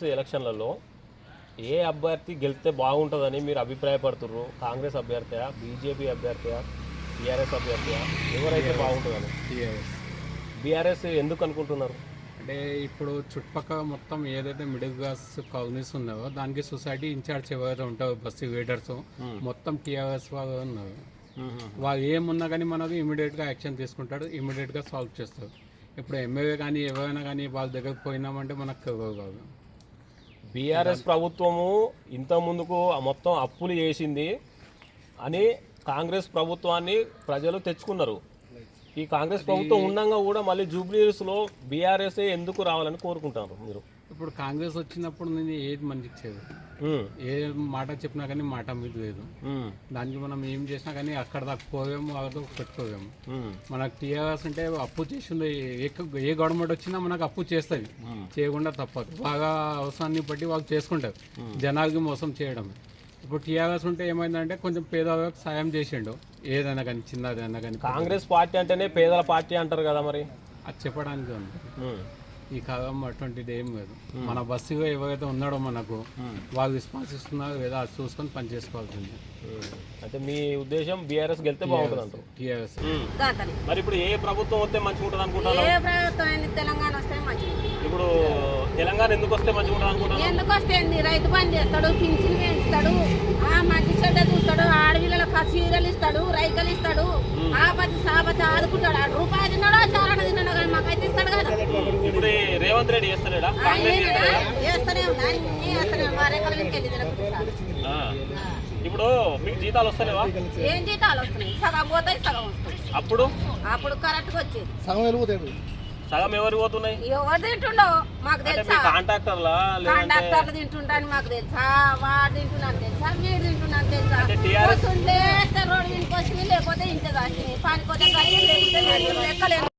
జూబ్లీహిల్స్ ఎలక్షన్లలో ఏ అభ్యర్థి గెలిస్తే బాగుంటుందని మీరు అభిప్రాయపడుతున్నారు? కాంగ్రెస్ అభ్యర్థియా, బీజేపీ అభ్యర్థియా, టీఆర్ఎస్ అభ్యర్థియా, ఎవరైతే బాగుంటుందని? బీఆర్ఎస్ ఎందుకు అనుకుంటున్నారు? అంటే ఇప్పుడు చుట్టుపక్కల మొత్తం ఏదైతే మిడిల్ క్లాస్ కాలనీస్ ఉన్నాయో దానికి సొసైటీ ఇన్ఛార్జ్ ఎవరైతే ఉంటారో బస్సు లీడర్స్ మొత్తం టీఆర్ఎస్ వాళ్ళు ఉన్నారు. వాళ్ళు ఏమున్నా కానీ మనకు ఇమీడియట్గా యాక్షన్ తీసుకుంటాడు, ఇమీడియట్గా సాల్వ్ చేస్తారు. ఇప్పుడు ఎమ్మెల్యే కానీ ఎవరైనా కానీ వాళ్ళ దగ్గరకు పోయినామంటే మనకు కాదు. బీఆర్ఎస్ ప్రభుత్వము ఇంత ముందుకు మొత్తం అప్పులు చేసింది అని కాంగ్రెస్ ప్రభుత్వాన్ని ప్రజలు తెచ్చుకున్నారు. ఈ కాంగ్రెస్ ప్రభుత్వం ఉండగా కూడా మళ్ళీ జూబ్లీహిల్స్లో బీఆర్ఎస్ఏ ఎందుకు రావాలని కోరుకుంటారు మీరు? ఇప్పుడు కాంగ్రెస్ వచ్చినప్పుడు నేను ఏది మంచిగా చేయదు, ఏ మాట చెప్పినా కానీ మాట మీద లేదు. దానికి మనం ఏం చేసినా కానీ అక్కడ దాకా పోయాము, అక్కడ పెట్టుకోలేము. మనకు టీఆర్ఎస్ అంటే అప్పు చేసింది, ఏ గవర్నమెంట్ వచ్చినా మనకు అప్పు చేస్తుంది, చేయకుండా తప్పదు. బాగా అవసరాన్ని బట్టి వాళ్ళు చేసుకుంటారు, జనాలకి మోసం చేయడం. ఇప్పుడు టీఆర్ఎస్ ఉంటే ఏమైందంటే కొంచెం పేదవాళ్ళకి సాయం చేసిండు, ఏదైనా కానీ చిన్నదైనా కానీ. కాంగ్రెస్ పార్టీ అంటేనే పేదల పార్టీ అంటారు కదా, మరి అది చెప్పడానికి ఉంది. ఈ కాలం అటువంటిది ఏం లేదు. మన బస్సుగా ఎవరైతే ఉన్నాడో మనకు వాళ్ళు రెస్పాన్స్ ఇస్తున్నారో లేదా అది చూసుకొని పని చేసుకోవాల్సింది. అంటే మీ ఉద్దేశం బీఆర్ఎస్ గెలితే బాగుంటుంది అంటారు? టీఆర్ఎస్. మరి ఇప్పుడు ఏ ప్రభుత్వం వస్తే మంచిగా ఉంటుంది అనుకుంటారు? తెలంగాణ వస్తే మంచిది. ఇప్పుడు తెలంగాణ ఎందుకు వస్తే మంచిగా ఉంటుంది అనుకుంటారు? ఎందుకు వస్తే రైతు పని చేస్తాడు, పింఛన్ పెంచుతాడు, మంచి చెడ్డ చూస్తాడు, ఆడపిల్లలకు చీరలు ఇస్తాడు, రైకలు ఇస్తాడు, ఆపతి సాపతి ఆదుకుంటాడు. ఆ రూపాయి తిన్నాడో చాలా తిన్నాడో కానీ మాకైతే ఇస్తాడు కదా. ఇప్పుడు రేవంత్ రెడ్డి చేస్తాడా? చేస్తూనే ఉంది, అన్ని చేస్తూనే మా రేఖల వెనకెళ్ళి తినకుంటాడు. ఇప్పుడు మీకు జీతాలు వస్తలేవా? ఏం జీతాలు వస్తున్నాయి? సగం పోతాయి, సగం వస్తాయి. అప్పుడు కరెక్ట్గా వచ్చేది. సగం ఎవరు పోతున్నాయి? ఎవరు తింటుండో మాకు తెలుసా? కాంట్రాక్టర్లు తింటుండని మాకు తెలుసా? వాడు తింటున్నాను తెలుసా? మీరు తింటున్నాను తెలుసా? రోడ్డు ఇంటికి వచ్చి లేకపోతే ఇంత దాచి పానిపోతే లేకపోతే లెక్కలేదు.